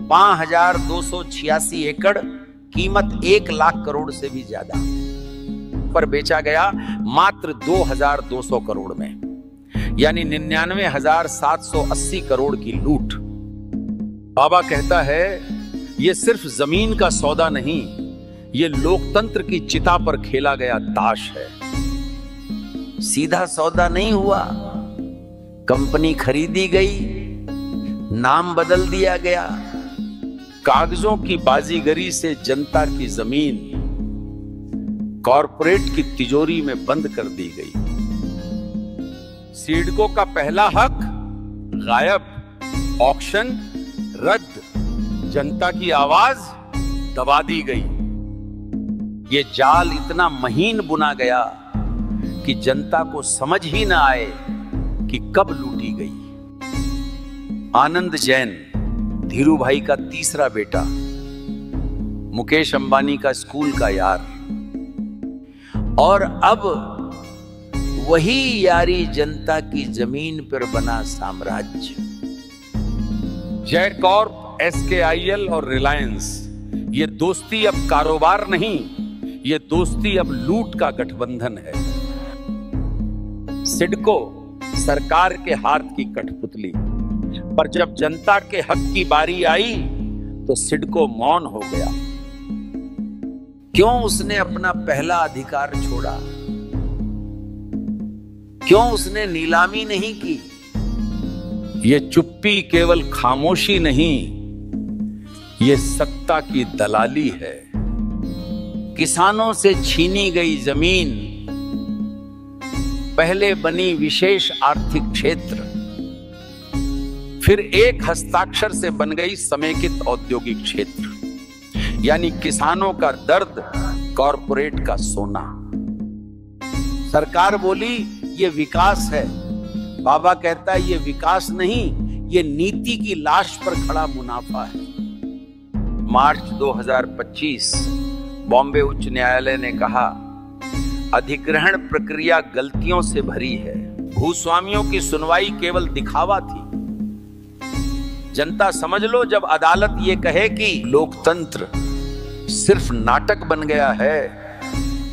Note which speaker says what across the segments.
Speaker 1: 5286 एकड़, कीमत 1 लाख करोड़ से भी ज्यादा पर बेचा गया मात्र 2200 करोड़ में, यानी 99,780 करोड़ की लूट। बाबा कहता है ये सिर्फ जमीन का सौदा नहीं, ये लोकतंत्र की चिता पर खेला गया ताश है। सीधा सौदा नहीं हुआ, कंपनी खरीदी गई, नाम बदल दिया गया, कागजों की बाजीगरी से जनता की जमीन कॉरपोरेट की तिजोरी में बंद कर दी गई। सिडको का पहला हक गायब, ऑक्शन रद्द, जनता की आवाज दबा दी गई। ये जाल इतना महीन बुना गया कि जनता को समझ ही ना आए कि कब लूटी गई। आनंद जैन, धीरू भाई का तीसरा बेटा, मुकेश अंबानी का स्कूल का यार, और अब वही यारी जनता की जमीन पर बना साम्राज्य। जयकॉर्प, SKIL और रिलायंस, ये दोस्ती अब कारोबार नहीं, ये दोस्ती अब लूट का गठबंधन है। सिडको सरकार के हाथ की कठपुतली, पर जब जनता के हक की बारी आई तो सिडको मौन हो गया। क्यों उसने अपना पहला अधिकार छोड़ा? क्यों उसने नीलामी नहीं की? ये चुप्पी केवल खामोशी नहीं, ये सत्ता की दलाली है। किसानों से छीनी गई जमीन पहले बनी विशेष आर्थिक क्षेत्र, फिर एक हस्ताक्षर से बन गई समेकित औद्योगिक क्षेत्र, यानी किसानों का दर्द कॉरपोरेट का सोना। सरकार बोली ये विकास है, बाबा कहता है ये विकास नहीं, ये नीति की लाश पर खड़ा मुनाफा है। मार्च 2025 बॉम्बे उच्च न्यायालय ने कहा अधिग्रहण प्रक्रिया गलतियों से भरी है, भूस्वामियों की सुनवाई केवल दिखावा थी। जनता समझ लो, जब अदालत ये कहे कि लोकतंत्र सिर्फ नाटक बन गया है,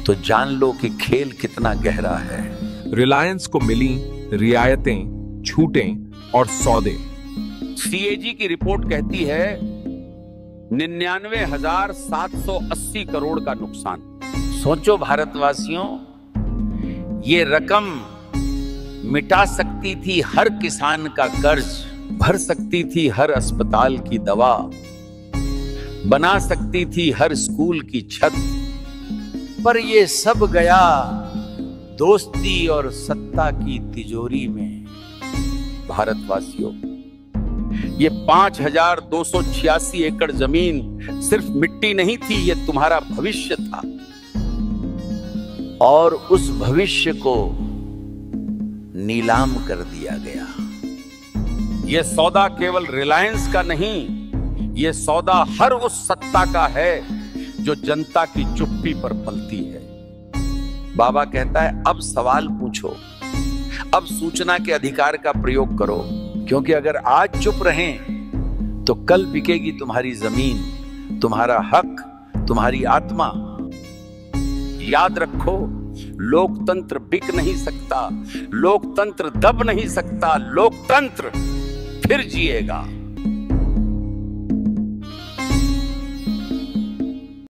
Speaker 1: तो जान लो कि खेल कितना गहरा है।
Speaker 2: रिलायंस को मिली रियायतें, छूटें और सौदे।
Speaker 1: CAG की रिपोर्ट कहती है 99,780 करोड़ का नुकसान। सोचो भारतवासियों, ये रकम मिटा सकती थी हर किसान का कर्ज, भर सकती थी हर अस्पताल की दवा, बना सकती थी हर स्कूल की छत, पर ये सब गया दोस्ती और सत्ता की तिजोरी में। भारतवासियों, ये 5286 एकड़ जमीन सिर्फ मिट्टी नहीं थी, ये तुम्हारा भविष्य था, और उस भविष्य को नीलाम कर दिया गया। ये सौदा केवल रिलायंस का नहीं, ये सौदा हर उस सत्ता का है जो जनता की चुप्पी पर पलती है। बाबा कहता है अब सवाल पूछो, अब सूचना के अधिकार का प्रयोग करो, क्योंकि अगर आज चुप रहें तो कल बिकेगी तुम्हारी जमीन, तुम्हारा हक, तुम्हारी आत्मा। याद रखो, लोकतंत्र बिक नहीं सकता, लोकतंत्र दब नहीं सकता, लोकतंत्र फिर जिएगा।